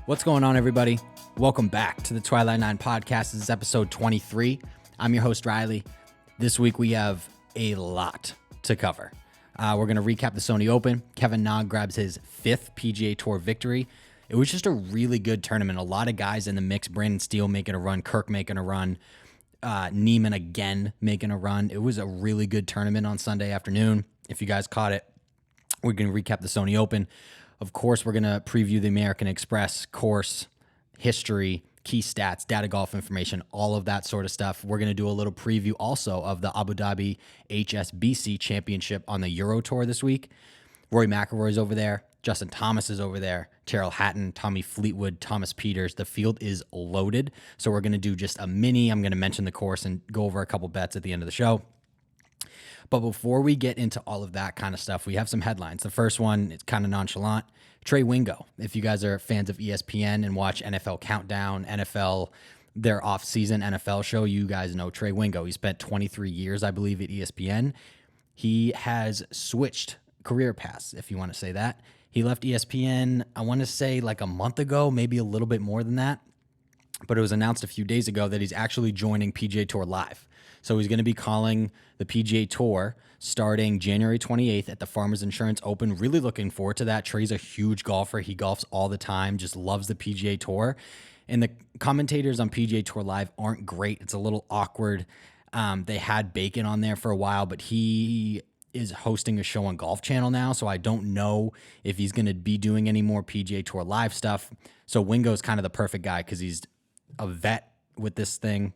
What's going on, everybody? Welcome back to the Twilight 9 podcast. This is episode 23. I'm your host, Riley. This week, we have a lot to cover. We're going to recap the Sony Open. Kevin Na grabs his 5th PGA Tour victory. It was just a really good tournament. A lot of guys in the mix. Brandon Steele making a run. Kirk making a run. Neiman again making a run. It was a really good tournament on Sunday afternoon. If you guys caught it, we're going to recap the Sony Open. Of course, we're going to preview the American Express course, history, key stats, data golf information, all of that sort of stuff. We're going to do a little preview also of the Abu Dhabi HSBC Championship on the Euro Tour this week. Rory McIlroy's over there. Justin Thomas is over there. Tyrrell Hatton, Tommy Fleetwood, Thomas Peters. The field is loaded. So we're going to do just a mini. I'm going to mention the course and go over a couple bets at the end of the show. But before we get into all of that kind of stuff, we have some headlines. The first one, it's kind of nonchalant. Trey Wingo. If you guys are fans of ESPN and watch NFL Countdown, NFL, their off-season NFL show, you guys know Trey Wingo. He spent 23 years, I believe, at ESPN. He has switched career paths, if you want to say that. He left ESPN, I want to say like a month ago, maybe a little bit more than that. But it was announced a few days ago that he's actually joining PGA Tour Live. So he's going to be calling the PGA Tour starting January 28th at the Farmers Insurance Open. Really looking forward to that. Trey's a huge golfer. He golfs all the time, just loves the PGA Tour. And the commentators on PGA Tour Live aren't great. It's a little awkward. They had Bacon on there for a while, but he is hosting a show on Golf Channel now, so I don't know if he's going to be doing any more PGA Tour Live stuff. So Wingo's kind of the perfect guy because he's a vet with this thing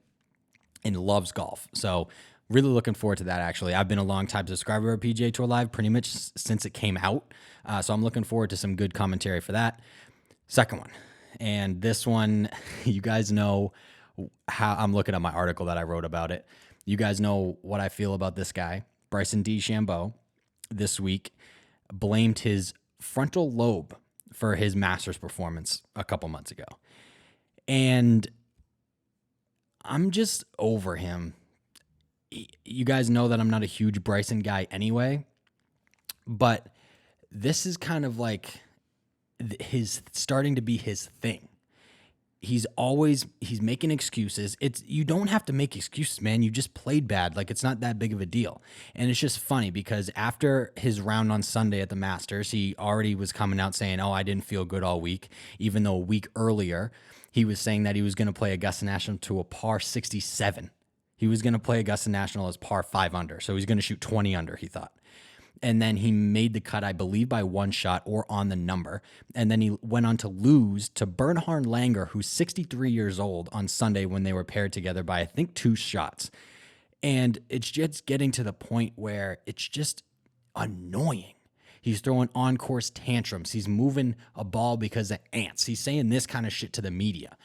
and loves golf. So really looking forward to that, actually. I've been a long-time subscriber of PGA Tour Live pretty much since it came out. So I'm looking forward to some good commentary for that. Second one. And this one, you guys know how I'm looking at my article that I wrote about it. You guys know what I feel about this guy. Bryson DeChambeau this week blamed his frontal lobe for his Masters performance a couple months ago. And I'm just over him. You guys know that I'm not a huge Bryson guy anyway, but this is kind of like his starting to be his thing. He's making excuses. You don't have to make excuses, man. You just played bad. Like, it's not that big of a deal. And it's just funny because after his round on Sunday at the Masters, he already was coming out saying, oh, I didn't feel good all week, even though a week earlier he was saying that he was going to play Augusta National to a par 67. He was going to play Augusta National as par 5 under. So he's going to shoot 20 under, he thought. And then he made the cut, I believe, by one shot or on the number. And then he went on to lose to Bernhard Langer, who's 63 years old, on Sunday when they were paired together by, I think, 2 shots. And it's just getting to the point where it's just annoying. He's throwing on-course tantrums. He's moving a ball because of ants. He's saying this kind of shit to the media.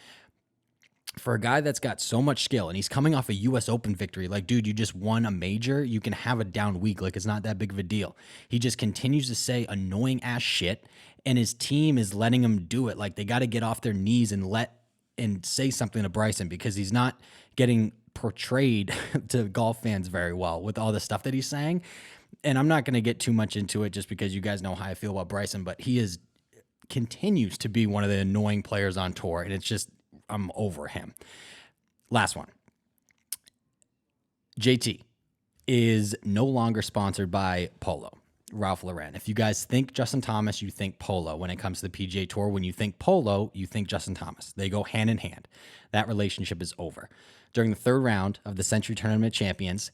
For a guy that's got so much skill, and he's coming off a U.S. Open victory, like, dude, you just won a major. You can have a down week. Like, it's not that big of a deal. He just continues to say annoying-ass shit, and his team is letting him do it. Like, they got to get off their knees and say something to Bryson because he's not getting portrayed to golf fans very well with all the stuff that he's saying. And I'm not going to get too much into it just because you guys know how I feel about Bryson, but he continues to be one of the annoying players on tour, and it's just, I'm over him. Last one. JT is no longer sponsored by Polo, Ralph Lauren. If you guys think Justin Thomas, you think Polo. When it comes to the PGA Tour, when you think Polo, you think Justin Thomas. They go hand in hand. That relationship is over. During the 3rd round of the Century Tournament Champions,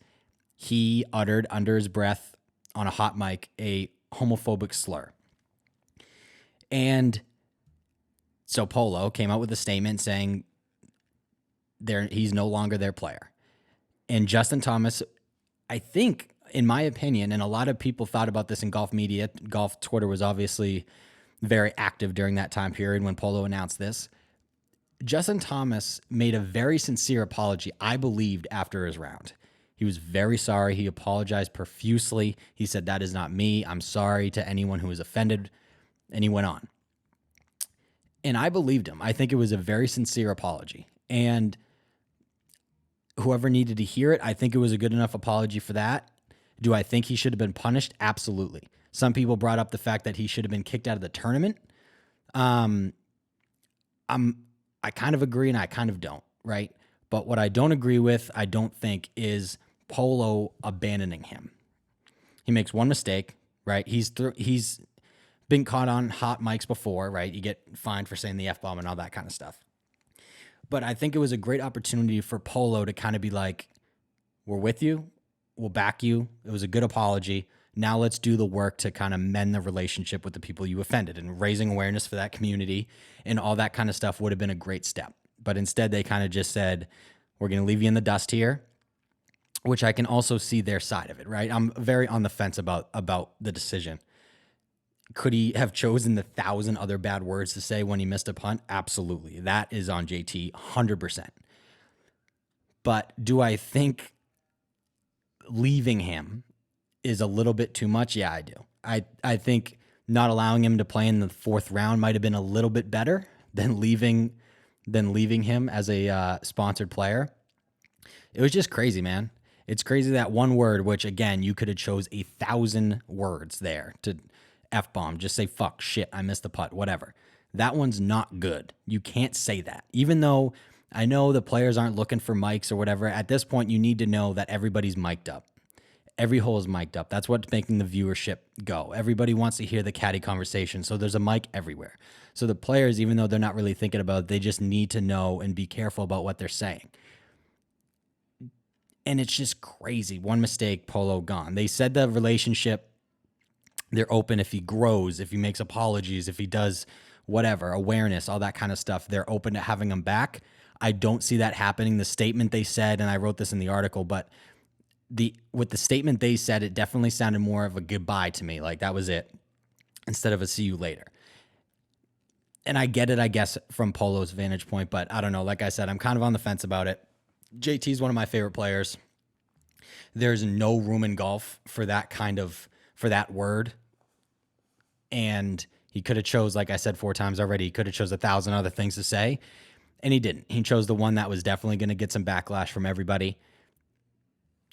he uttered under his breath on a hot mic a homophobic slur. And so Polo came out with a statement saying he's no longer their player. And Justin Thomas, I think, in my opinion, and a lot of people thought about this in golf media, golf Twitter was obviously very active during that time period when Polo announced this. Justin Thomas made a very sincere apology, I believed, after his round. He was very sorry. He apologized profusely. He said, that is not me. I'm sorry to anyone who was offended. And he went on. And I believed him. I think it was a very sincere apology. And whoever needed to hear it, I think it was a good enough apology for that. Do I think he should have been punished? Absolutely. Some people brought up the fact that he should have been kicked out of the tournament. I kind of agree and I kind of don't, right? But what I don't agree with, I don't think, is Polo abandoning him. He makes one mistake, right? He's been caught on hot mics before, right? You get fined for saying the F-bomb and all that kind of stuff. But I think it was a great opportunity for Polo to kind of be like, we're with you. We'll back you. It was a good apology. Now let's do the work to kind of mend the relationship with the people you offended, and raising awareness for that community and all that kind of stuff would have been a great step. But instead they kind of just said, we're going to leave you in the dust here, which I can also see their side of it, right? I'm very on the fence about the decision. Could he have chosen the 1,000 other bad words to say when he missed a punt? Absolutely. That is on JT 100%. But do I think leaving him is a little bit too much? Yeah, I do. I think not allowing him to play in the 4th round might have been a little bit better than leaving him as a sponsored player. It was just crazy, man. It's crazy that one word, which again, you could have chose 1,000 words there to F-bomb, just say fuck, shit, I missed the putt, whatever. That one's not good. You can't say that. Even though I know the players aren't looking for mics or whatever, at this point you need to know that everybody's mic'd up. Every hole is mic'd up. That's what's making the viewership go. Everybody wants to hear the caddy conversation, so there's a mic everywhere. So the players, even though they're not really thinking about it, they just need to know and be careful about what they're saying. And it's just crazy. One mistake, Polo gone. They said the relationship, they're open if he grows, if he makes apologies, if he does whatever, awareness, all that kind of stuff. They're open to having him back. I don't see that happening. The statement they said, and I wrote this in the article, but with the statement they said, it definitely sounded more of a goodbye to me. Like that was it, instead of a see you later. And I get it, I guess, from Polo's vantage point, but I don't know. Like I said, I'm kind of on the fence about it. JT is one of my favorite players. There's no room in golf for that word. And he could have chose, like I said 4 times already, he could have chose 1,000 other things to say, and he didn't. He chose the one that was definitely going to get some backlash from everybody.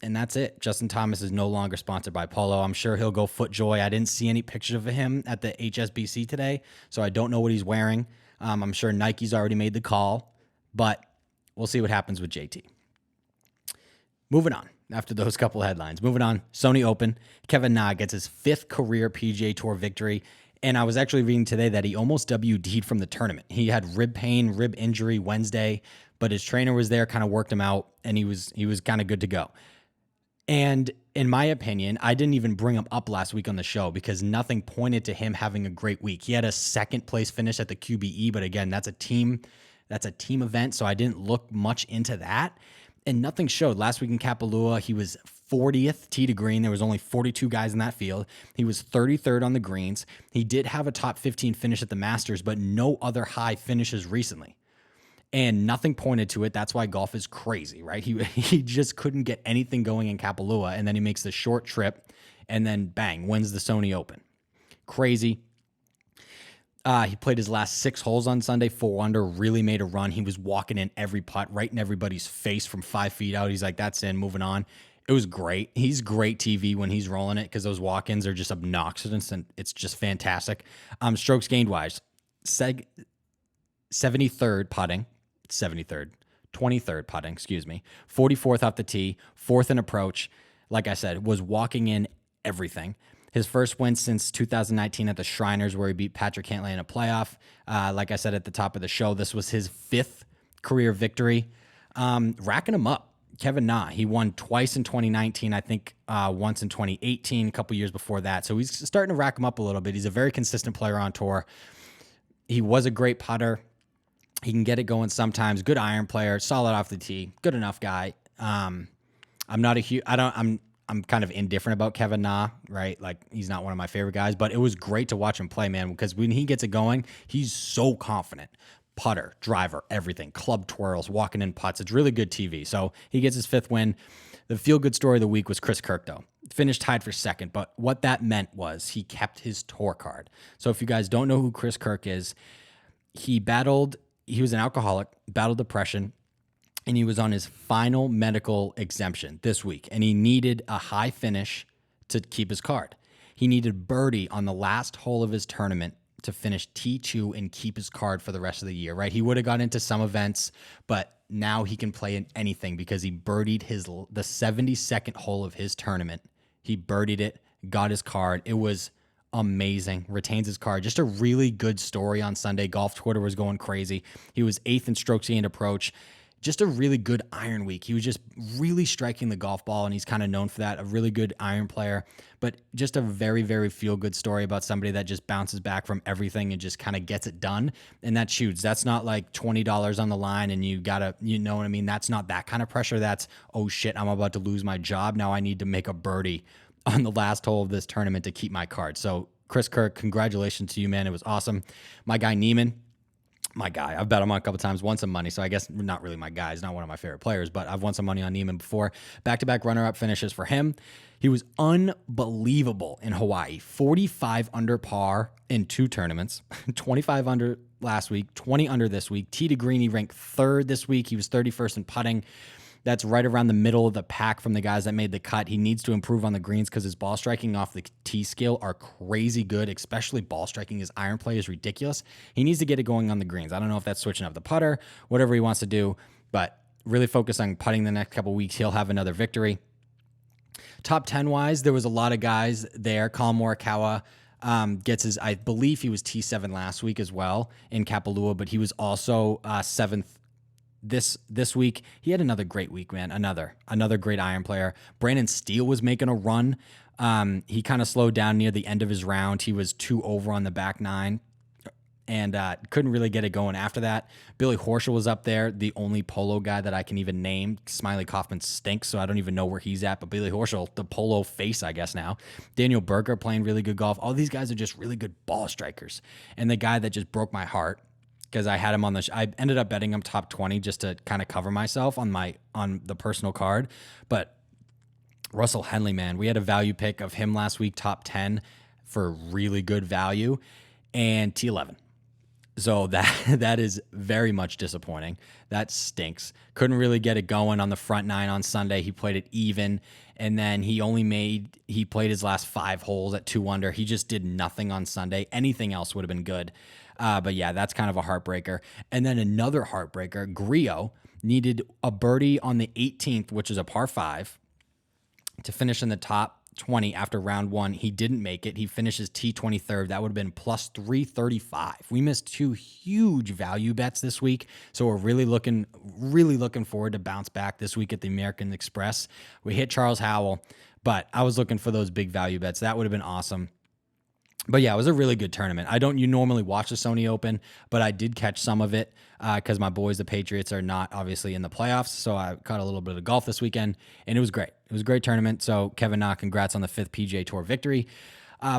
And that's it. Justin Thomas is no longer sponsored by Polo. I'm sure he'll go FootJoy. I didn't see any pictures of him at the HSBC today, so I don't know what he's wearing. I'm sure Nike's already made the call, but we'll see what happens with JT. Moving on, after those couple headlines. Moving on, Sony Open. Kevin Na gets his 5th career PGA Tour victory. And I was actually reading today that he almost WD'd from the tournament. He had rib injury Wednesday, but his trainer was there, kind of worked him out, and he was kind of good to go. And in my opinion, I didn't even bring him up last week on the show because nothing pointed to him having a great week. He had a 2nd place finish at the QBE, but again, that's a team event, so I didn't look much into that. And nothing showed. Last week in Kapalua, he was 40th tee to green. There was only 42 guys in that field. He was 33rd on the greens. He did have a top 15 finish at the Masters, but no other high finishes recently. And nothing pointed to it. That's why golf is crazy, right? He just couldn't get anything going in Kapalua, and then he makes the short trip, and then bang, wins the Sony Open. Crazy. He played his last 6 holes on Sunday, 4 under, really made a run. He was walking in every putt, right in everybody's face from 5 feet out. He's like, that's in, moving on. It was great. He's great TV when he's rolling it because those walk-ins are just obnoxious, and it's just fantastic. Strokes gained-wise, 73rd putting, 23rd putting, 44th off the tee, 4th in approach. Like I said, was walking in everything. His first win since 2019 at the Shriners, where he beat Patrick Cantlay in a playoff. Like I said at the top of the show, this was his 5th career victory. Racking him up. Kevin Na, he won twice in 2019, I think once in 2018, a couple years before that. So he's starting to rack him up a little bit. He's a very consistent player on tour. He was a great putter. He can get it going sometimes. Good iron player, solid off the tee, good enough guy. I'm kind of indifferent about Kevin Na, right? Like, he's not one of my favorite guys, but it was great to watch him play, man, because when he gets it going, he's so confident. Putter, driver, everything, club twirls, walking in putts. It's really good TV. So he gets his 5th win. The feel-good story of the week was Chris Kirk, though. Finished tied for 2nd, but what that meant was he kept his tour card. So if you guys don't know who Chris Kirk is, he was an alcoholic, battled depression, and he was on his final medical exemption this week, and he needed a high finish to keep his card. He needed birdie on the last hole of his tournament to finish T2 and keep his card for the rest of the year, right? He would have got into some events, but now he can play in anything because he birdied the 72nd hole of his tournament. He birdied it, got his card. It was amazing. Retains his card. Just a really good story on Sunday. Golf Twitter was going crazy. He was 8th in strokes gained approach. Just a really good iron week. He was just really striking the golf ball, and he's kind of known for that. A really good iron player, but just a very, very feel-good story about somebody that just bounces back from everything and just kind of gets it done. And that shoots. That's not like $20 on the line and you gotta, you know what I mean? That's not that kind of pressure. That's, oh shit, I'm about to lose my job. Now I need to make a birdie on the last hole of this tournament to keep my card. So Chris Kirk, congratulations to you, man. It was awesome. My guy Neiman, my guy. I've bet him on a couple times, won some money. So I guess not really my guy. He's not one of my favorite players, but I've won some money on Neiman before. Back-to-back runner-up finishes for him. He was unbelievable in Hawaii. 45 under par in 2 tournaments. 25 under last week, 20 under this week. Tee to green, he ranked 3rd this week. He was 31st in putting. That's right around the middle of the pack from the guys that made the cut. He needs to improve on the greens because his ball striking off the tee scale are crazy good, especially ball striking. His iron play is ridiculous. He needs to get it going on the greens. I don't know if that's switching up the putter, whatever he wants to do, but really focus on putting the next couple weeks. He'll have another victory. Top 10-wise, there was a lot of guys there. Colin Morikawa gets his, I believe he was T7 last week as well in Kapalua, but he was also 7th this week. He had another great week, man. Another great iron player. Brandon Steele was making a run. He kind of slowed down near the end of his round. He was 2 over on the back 9 and couldn't really get it going after that. Billy Horschel was up there, the only Polo guy that I can even name. Smiley Kaufman stinks, so I don't even know where he's at, but Billy Horschel, the Polo face, I guess now. Daniel Berger playing really good golf. All these guys are just really good ball strikers. And the guy that just broke my heart, because I had him on I ended up betting him top 20 just to kind of cover myself on the personal card. But Russell Henley, man, we had a value pick of him last week, top 10 for really good value, and T11. So that is very much disappointing. That stinks. Couldn't really get it going on the front 9 on Sunday. He played it even, and then he played his last 5 holes at 2 under. He just did nothing on Sunday. Anything else would have been good. But yeah, that's kind of a heartbreaker. And then another heartbreaker, Griot needed a birdie on the 18th, which is a par 5, to finish in the top 20 after round 1. He didn't make it. He finishes T23rd. That would have been plus 335. We missed 2 huge value bets this week. So we're really looking forward to bounce back this week at the American Express. We hit Charles Howell, but I was looking for those big value bets. That would have been awesome. But yeah, it was a really good tournament. You normally watch the Sony Open, but I did catch some of it because my boys, the Patriots, are not obviously in the playoffs. So I caught a little bit of golf this weekend, and it was great. It was a great tournament. So Kevin Na, congrats on the 5th PGA Tour victory.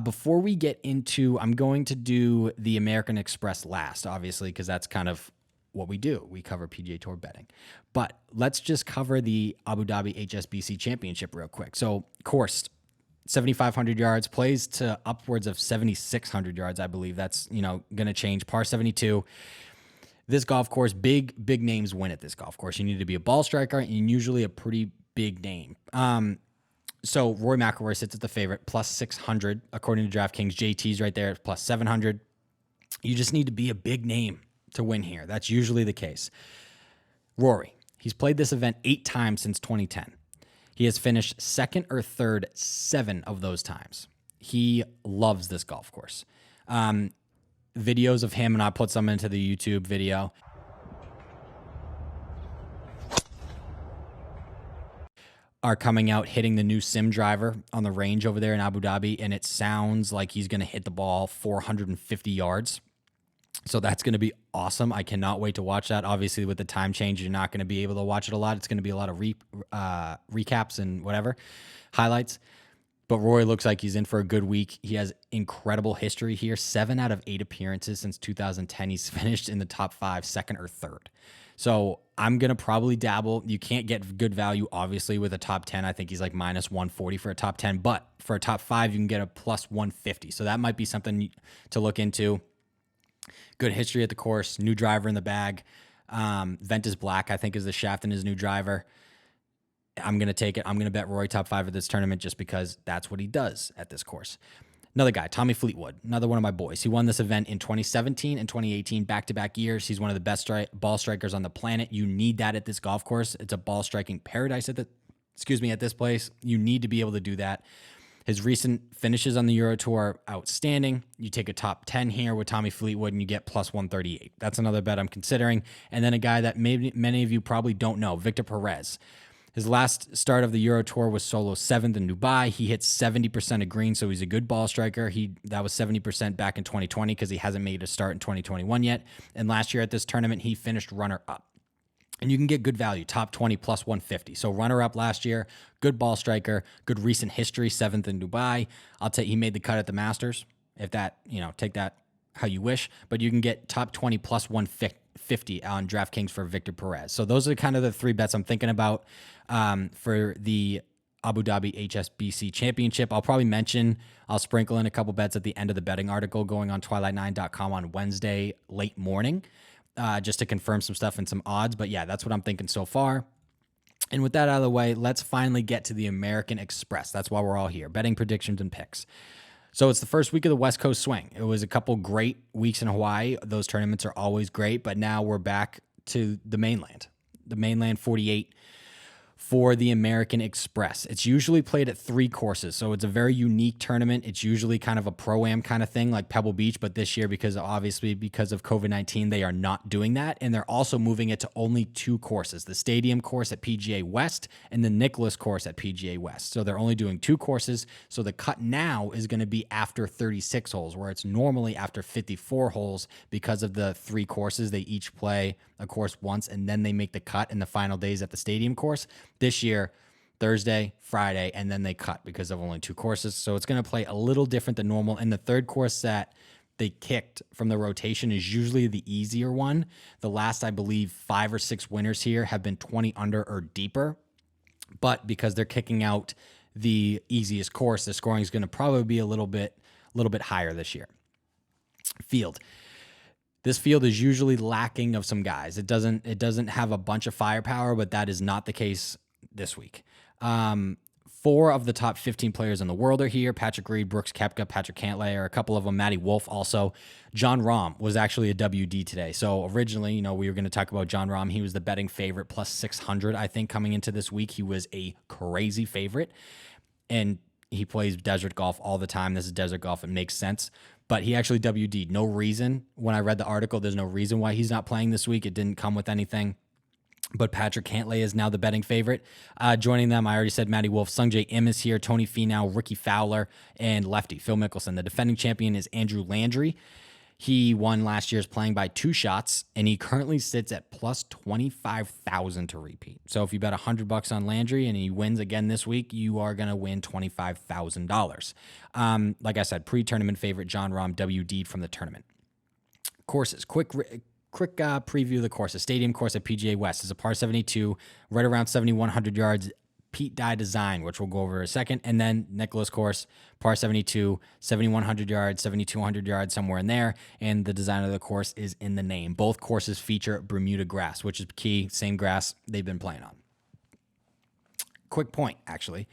Before we get into, I'm going to do the American Express last, obviously, because that's kind of what we do. We cover PGA Tour betting. But let's just cover the Abu Dhabi HSBC Championship real quick. So course, 7,500 yards, plays to upwards of 7,600 yards, I believe. That's, going to change. Par 72. This golf course, big names win at this golf course. You need to be a ball striker and usually a pretty big name. So Rory McIlroy sits at the favorite, plus 600, according to DraftKings. JT's right there, plus 700. You just need to be a big name to win here. That's usually the case. Rory, he's played this event 8 times since 2010. He has finished 2nd or 3rd 7 of those times. He loves this golf course. Videos of him, and I put some into the YouTube video, are coming out hitting the new sim driver on the range over there in Abu Dhabi, and it sounds like he's going to hit the ball 450 yards. So that's going to be awesome. I cannot wait to watch that. Obviously, with the time change, you're not going to be able to watch it a lot. It's going to be a lot of recaps and whatever, highlights. But Rory looks like he's in for a good week. He has incredible history here. 7 out of 8 appearances since 2010. He's finished in the top 5, 2nd or 3rd. So I'm going to probably dabble. You can't get good value, obviously, with a top 10. I think he's like minus 140 for a top 10. But for a top 5, you can get a plus 150. So that might be something to look into. Good history at the course. New driver in the bag. Ventus Black, I think, is the shaft in his new driver. I'm going to take it. I'm going to bet Rory top 5 at this tournament just because that's what he does at this course. Another guy, Tommy Fleetwood, another one of my boys. He won this event in 2017 and 2018, back-to-back years. He's one of the best ball strikers on the planet. You need that at this golf course. It's a ball striking paradise at this place. You need to be able to do that. His recent finishes on the Euro Tour are outstanding. You take a top 10 here with Tommy Fleetwood and you get plus 138. That's another bet I'm considering. And then a guy that maybe many of you probably don't know, Victor Perez. His last start of the Euro Tour was solo 7th in Dubai. He hit 70% of green, so he's a good ball striker. That was 70% back in 2020 because he hasn't made a start in 2021 yet. And last year at this tournament, he finished runner-up. And you can get good value, top 20 plus 150. So runner-up last year, good ball striker, good recent history, 7th in Dubai. He made the cut at the Masters. If that, take that how you wish. But you can get top 20 plus 150 on DraftKings for Victor Perez. So those are kind of the three bets I'm thinking about for the Abu Dhabi HSBC Championship. I'll sprinkle in a couple bets at the end of the betting article going on twilight9.com on Wednesday late morning, just to confirm some stuff and some odds. But yeah, that's what I'm thinking so far. And with that out of the way, let's finally get to the American Express. That's why we're all here, betting predictions and picks. So it's the first week of the West Coast swing. It was a couple great weeks in Hawaii. Those tournaments are always great, but now we're back to the mainland 48 for the American Express. It's usually played at 3 courses, so it's a very unique tournament. It's usually kind of a pro-am kind of thing like Pebble Beach, but this year, because of COVID-19, they are not doing that, and they're also moving it to only 2 courses, the Stadium course at PGA West and the Nicklaus course at PGA West. So they're only doing 2 courses, so the cut now is going to be after 36 holes, where it's normally after 54 holes because of the 3 courses. They each play a course once, and then they make the cut in the final days at the Stadium course. This year, Thursday, Friday, and then they cut because of only 2 courses. So it's going to play a little different than normal. And the third course that they kicked from the rotation is usually the easier one. The last, I believe, 5 or 6 winners here have been 20 under or deeper. But because they're kicking out the easiest course, the scoring is going to probably be a little bit higher this year. Field. This field is usually lacking of some guys. It doesn't have a bunch of firepower, but that is not the case this week. 4 of the top 15 players in the world are here. Patrick Reed, Brooks Koepka, Patrick Cantlay are a couple of them. Matty Wolff also. Jon Rahm was actually a WD today. So originally, we were going to talk about Jon Rahm. He was the betting favorite plus 600, I think, coming into this week. He was a crazy favorite. And he plays desert golf all the time. This is desert golf. It makes sense. But he actually WD'd. No reason. When I read the article, there's no reason why he's not playing this week. It didn't come with anything. But Patrick Cantlay is now the betting favorite. Joining them, I already said Matty Wolff. Sungjae Im is here. Tony Finau, Ricky Fowler, and lefty Phil Mickelson. The defending champion is Andrew Landry. He won last year's playing by 2 shots, and he currently sits at plus 25,000 to repeat. So if you bet $100 on Landry and he wins again this week, you are going to win $25,000. Like I said, pre-tournament favorite Jon Rahm WD'd from the tournament. Courses, quick preview of the course. The Stadium course at PGA West is a par 72, right around 7,100 yards. Pete Dye design, which we'll go over in a second, and then Nicklaus course, par 72, 7,100 yards, 7,200 yards, somewhere in there, and the design of the course is in the name. Both courses feature Bermuda grass, which is key, same grass they've been playing on. Quick point, actually.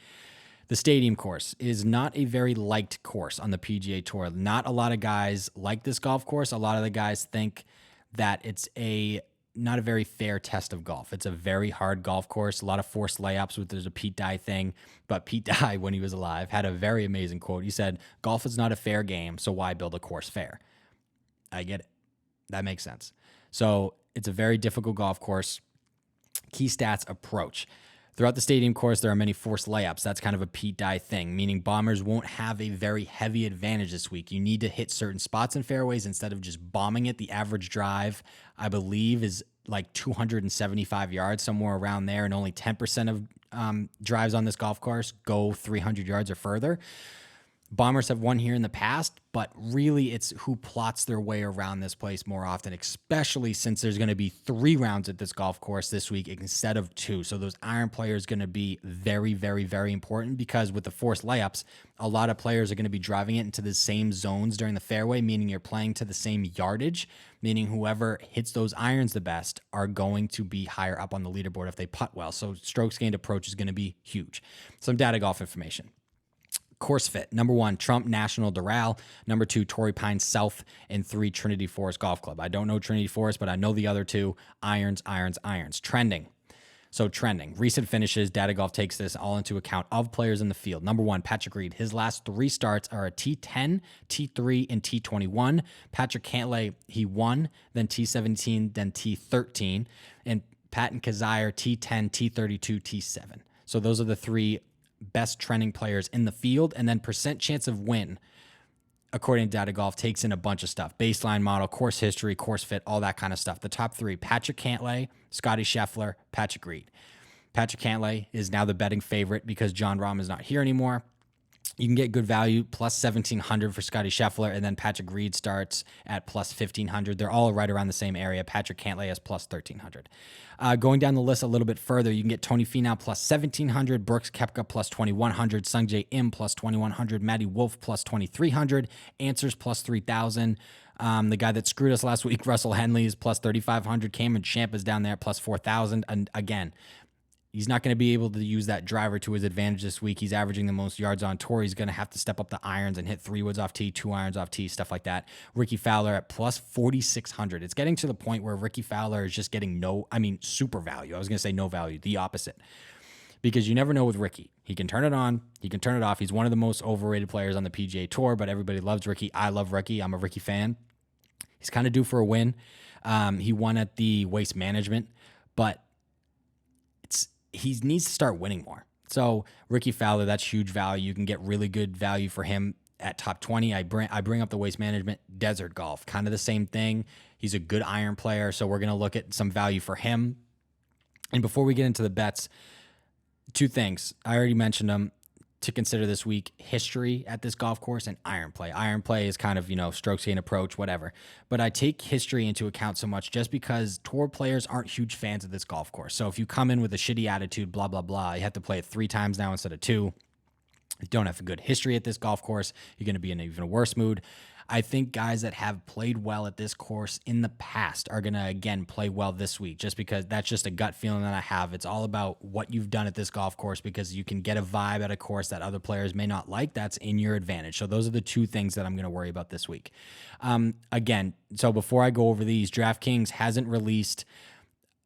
The Stadium course is not a very liked course on the PGA Tour. Not a lot of guys like this golf course. A lot of the guys think that it's not a very fair test of golf. It's a very hard golf course, a lot of forced layups, which there's a Pete Dye thing. But Pete Dye, when he was alive, had a very amazing quote. He said, "Golf is not a fair game, so why build a course fair?" I get it. That makes sense. So it's a very difficult golf course. Key stats approach. Throughout the Stadium course, there are many forced layups. That's kind of a Pete Dye thing, meaning bombers won't have a very heavy advantage this week. You need to hit certain spots in fairways instead of just bombing it. The average drive, I believe, is like 275 yards, somewhere around there, and only 10% of drives on this golf course go 300 yards or further. Bombers have won here in the past, but really it's who plots their way around this place more often, especially since there's going to be 3 rounds at this golf course this week instead of 2. So those iron players are going to be very, very, very important, because with the forced layups, a lot of players are going to be driving it into the same zones during the fairway, meaning you're playing to the same yardage, meaning whoever hits those irons the best are going to be higher up on the leaderboard if they putt well. So strokes gained approach is going to be huge. Some data golf information. Course fit. Number 1, Trump National Doral. Number 2, Torrey Pines South. And 3, Trinity Forest Golf Club. I don't know Trinity Forest, but I know the other 2. Irons, irons, irons. Trending. So trending. Recent finishes. Data Golf takes this all into account of players in the field. Number 1, Patrick Reed. His last 3 starts are a T10, T3, and T21. Patrick Cantlay, he won, then T17, then T13. And Patton Kazire, T10, T32, T7. So those are the 3 best trending players in the field. And then percent chance of win, according to Data Golf, takes in a bunch of stuff. Baseline model, course history, course fit, all that kind of stuff. The top 3, Patrick Cantlay, Scotty Scheffler, Patrick Reed. Patrick Cantlay is now the betting favorite because John Rahm is not here anymore. You can get good value, plus 1,700 for Scotty Scheffler, and then Patrick Reed starts at plus 1,500. They're all right around the same area. Patrick Cantlay has plus 1,300. Going down the list a little bit further, you can get Tony Finau plus 1,700, Brooks Koepka plus 2,100, Sungjae Im plus 2,100, Matty Wolff plus 2,300, Answers plus 3,000. The guy that screwed us last week, Russell Henley, is plus 3,500. Cameron Champ is down there at plus 4,000. And again, he's not going to be able to use that driver to his advantage this week. He's averaging the most yards on tour. He's going to have to step up the irons and hit 3 woods off tee, 2 irons off tee, stuff like that. Ricky Fowler at plus 4,600. It's getting to the point where Ricky Fowler is just getting super value. I was going to say no value, the opposite. Because you never know with Ricky. He can turn it on, he can turn it off. He's one of the most overrated players on the PGA Tour, but everybody loves Ricky. I love Ricky. I'm a Ricky fan. He's kind of due for a win. He won at the Waste Management, but he needs to start winning more. So Ricky Fowler, that's huge value. You can get really good value for him at top 20. I bring up the Waste Management, Desert Golf, kind of the same thing. He's a good iron player, so we're going to look at some value for him. And before we get into the bets, 2 things. I already mentioned them to consider this week: history at this golf course and iron play. Iron play is kind of, strokes gain approach, whatever. But I take history into account so much just because tour players aren't huge fans of this golf course. So if you come in with a shitty attitude, blah, blah, blah, you have to play it 3 times now instead of 2. You don't have a good history at this golf course, you're going to be in an even worse mood. I think guys that have played well at this course in the past are going to, again, play well this week, just because that's just a gut feeling that I have. It's all about what you've done at this golf course, because you can get a vibe at a course that other players may not like. That's in your advantage. So those are the 2 things that I'm going to worry about this week. Again, so before I go over these, DraftKings hasn't released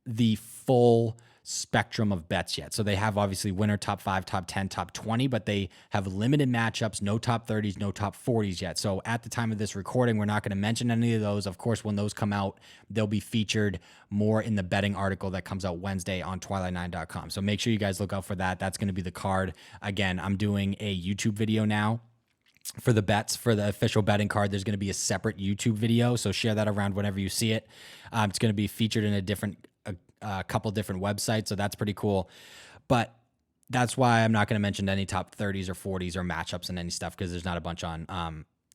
the full spectrum of bets yet. So they have obviously winner, top 5, top 10, top 20, but they have limited matchups, no top 30s, no top 40s yet. So at the time of this recording, we're not going to mention any of those. Of course, when those come out, they'll be featured more in the betting article that comes out Wednesday on twilight9.com. So make sure you guys look out for that. That's going to be the card. Again, I'm doing a YouTube video now for the bets, for the official betting card. There's going to be a separate YouTube video, so share that around whenever you see it. It's going to be featured in a couple different websites, so that's pretty cool. But that's why I'm not going to mention any top 30s or 40s or matchups and any stuff, because there's not a bunch on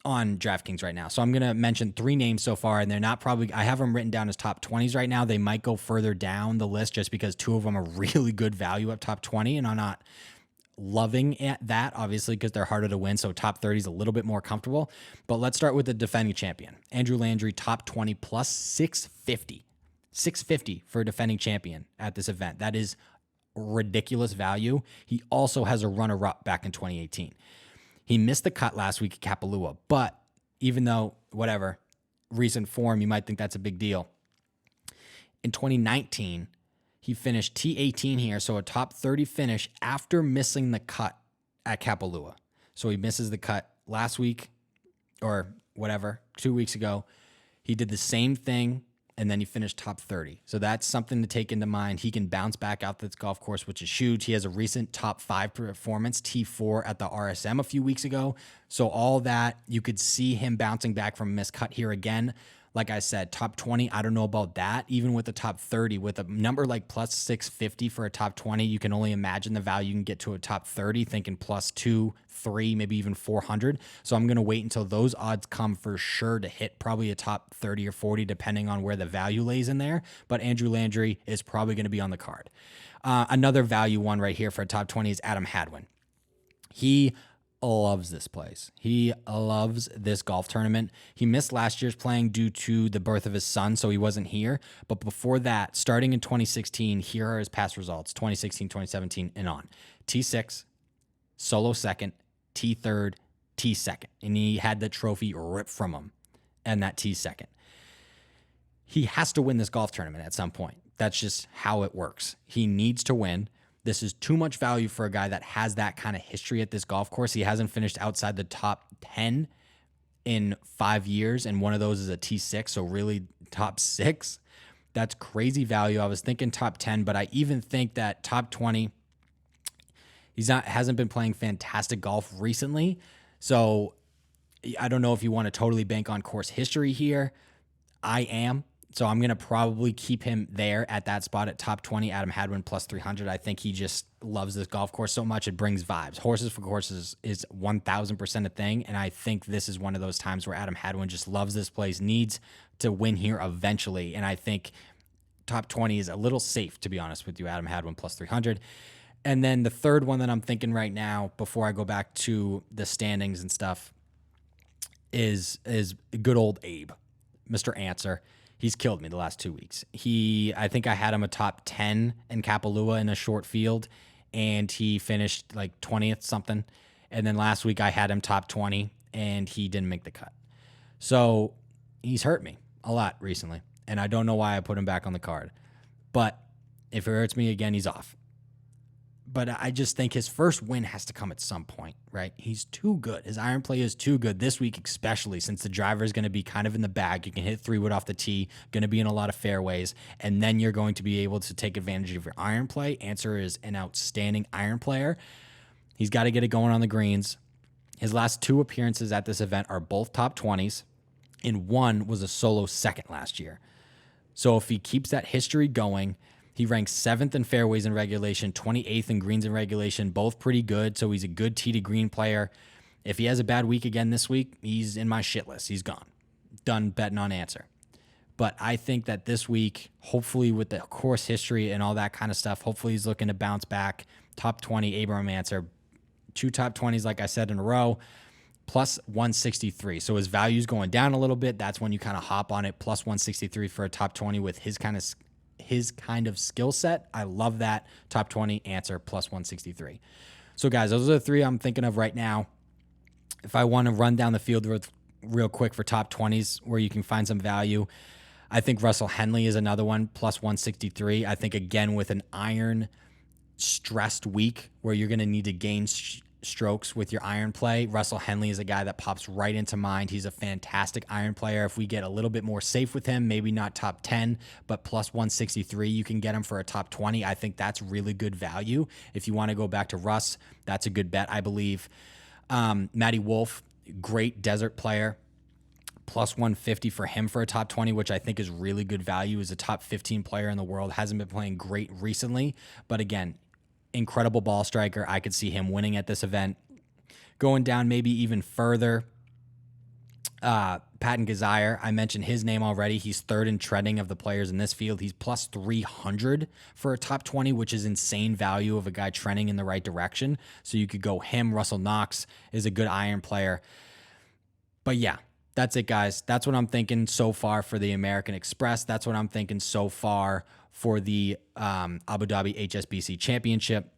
DraftKings right now. So I'm going to mention 3 names so far, and they're not probably, I have them written down as top 20s right now. They might go further down the list just because 2 of them are really good value up top 20, and I'm not loving at that, obviously, because they're harder to win. So top 30 is a little bit more comfortable. But let's start with the defending champion, Andrew Landry, top 20 plus 650. 650 for a defending champion at this event. That is ridiculous value. He also has a runner-up back in 2018. He missed the cut last week at Kapalua, but even though, whatever, recent form, you might think that's a big deal. In 2019, he finished T18 here, so a top 30 finish after missing the cut at Kapalua. So he misses the cut last week, or whatever, 2 weeks ago. He did the same thing, and then he finished top 30. So that's something to take into mind. He can bounce back out this golf course, which is huge. He has a recent top 5 performance, T4 at the RSM a few weeks ago. So all that, you could see him bouncing back from a missed cut here again. Like I said, top 20, I don't know about that. Even with the top 30, with a number like plus 650 for a top 20, you can only imagine the value you can get to a top 30, thinking plus 2, 3, maybe even 400. So I'm going to wait until those odds come for sure to hit probably a top 30 or 40, depending on where the value lays in there. But Andrew Landry is probably going to be on the card. Another value one right here for a top 20 is Adam Hadwin. He loves this place. He loves this golf tournament. He missed last year's playing due to the birth of his son, so he wasn't here. But before that, starting in 2016, here are his past results, 2016, 2017, and on. T6, solo second, T third, T second. And he had the trophy ripped from him and that T second. He has to win this golf tournament at some point. That's just how it works. He needs to win. This is too much value for a guy that has that kind of history at this golf course. He hasn't finished outside the top 10 in 5 years, and one of those is a T6, so really top 6. That's crazy value. I was thinking top 10, but I even think that top 20, hasn't been playing fantastic golf recently. So I don't know if you want to totally bank on course history here. I am. So I'm going to probably keep him there at that spot at top 20, Adam Hadwin plus 300. I think he just loves this golf course so much. It brings vibes. Horses for courses is 1,000% a thing. And I think this is one of those times where Adam Hadwin just loves this place, needs to win here eventually. And I think top 20 is a little safe, to be honest with you, Adam Hadwin plus 300. And then the third one that I'm thinking right now, before I go back to the standings and stuff, is good old Abe, Mr. Answer. He's killed me the last 2 weeks. I think I had him a top 10 in Kapalua in a short field, and he finished like 20th something. And then last week I had him top 20, and he didn't make the cut. So he's hurt me a lot recently, and I don't know why I put him back on the card. But if it hurts me again, he's off. But I just think his first win has to come at some point, right? He's too good. His iron play is too good this week, especially since the driver is going to be kind of in the bag. You can hit 3-wood off the tee, going to be in a lot of fairways, and then you're going to be able to take advantage of your iron play. Answer is an outstanding iron player. He's got to get it going on the greens. His last 2 appearances at this event are both top 20s, and one was a solo second last year. So if he keeps that history going, he ranks 7th in fairways in regulation, 28th in greens in regulation, both pretty good. So he's a good tee to green player. If he has a bad week again this week, he's in my shit list. He's gone. Done betting on Answer. But I think that this week, hopefully with the course history and all that kind of stuff, hopefully he's looking to bounce back. Top 20, Abraham Answer. 2 top 20s, like I said, in a row, plus 163. So his value's going down a little bit. That's when you kind of hop on it. Plus 163 for a top 20 with his kind of skill set. I love that. Top 20, Answer, plus 163. So guys, those are the 3 I'm thinking of right now. If I want to run down the field real quick for top 20s where you can find some value, I think Russell Henley is another one, plus 163. I think, again, with an iron stressed week where you're going to need to gain strokes with your iron play, Russell Henley is a guy that pops right into mind. He's a fantastic iron player. If we get a little bit more safe with him, maybe not top 10, but plus 163, you can get him for a top 20. I think that's really good value. If you want to go back to Russ, that's a good bet, I believe. Matty Wolff, great desert player, plus 150 for him for a top 20, which I think is really good value. Is a top 15 player in the world. Hasn't been playing great recently, but again, incredible ball striker. I could see him winning at this event. Going down maybe even further, Patton Gazire, I mentioned his name already. He's 3rd in trending of the players in this field. He's plus 300 for a top 20, which is insane value of a guy trending in the right direction. So you could go him. Russell Knox is a good iron player. But yeah, that's it, guys. That's what I'm thinking so far for the American Express. That's what I'm thinking so far for the Abu Dhabi HSBC Championship.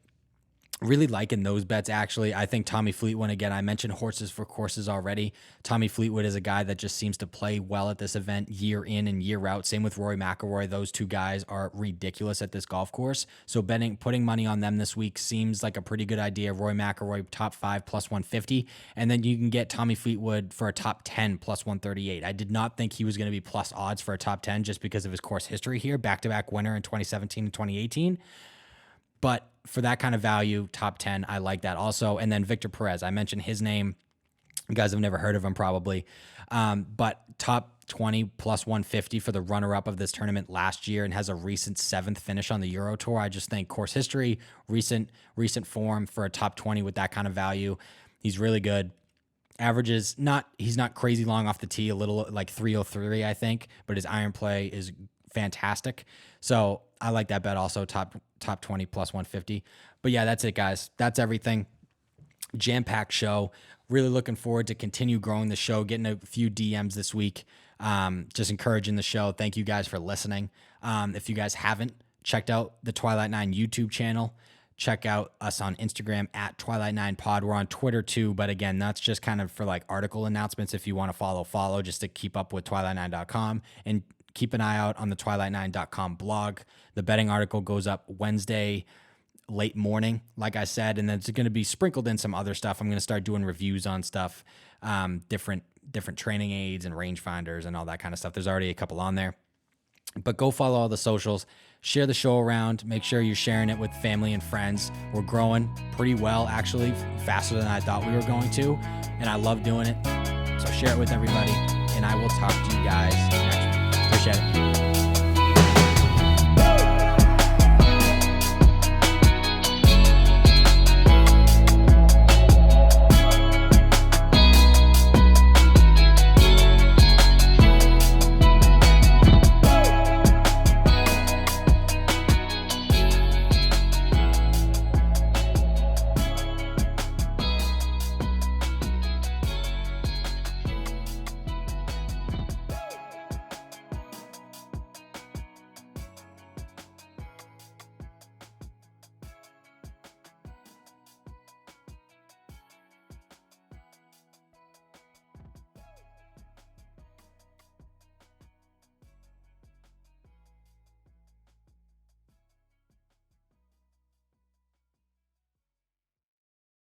Really liking those bets, actually. I think Tommy Fleetwood, again, I mentioned horses for courses already. Tommy Fleetwood is a guy that just seems to play well at this event year in and year out. Same with Rory McIlroy. Those 2 guys are ridiculous at this golf course. So putting money on them this week seems like a pretty good idea. Rory McIlroy, top 5, plus 150. And then you can get Tommy Fleetwood for a top 10, plus 138. I did not think he was going to be plus odds for a top 10 just because of his course history here. Back-to-back winner in 2017 and 2018. But for that kind of value, top 10, I like that also. And then Victor Perez, I mentioned his name. You guys have never heard of him probably. But top 20 plus 150 for the runner-up of this tournament last year and has a recent 7th finish on the Euro Tour. I just think course history, recent form for a top 20 with that kind of value. He's really good. Averages, he's not crazy long off the tee, a little like 303, I think, but his iron play is fantastic. So I like that bet also, top 20 plus 150. But yeah, that's it, guys. That's everything. Jam-packed show. Really looking forward to continue growing the show, getting a few DMs this week. Just encouraging the show. Thank you guys for listening. If you guys haven't checked out the Twilight 9 YouTube channel, check out us on Instagram at Twilight9Pod. We're on Twitter too, but again, that's just kind of for like article announcements. If you want to follow just to keep up with Twilight9.com, and keep an eye out on the Twilight9.com blog. The betting article goes up Wednesday late morning, like I said, and then it's going to be sprinkled in some other stuff. I'm going to start doing reviews on stuff, different training aids and rangefinders and all that kind of stuff. There's already a couple on there. But go follow all the socials, share the show around, make sure you're sharing it with family and friends. We're growing pretty well, actually, faster than I thought we were going to, and I love doing it. So share it with everybody, and I will talk to you guys next week. Appreciate it.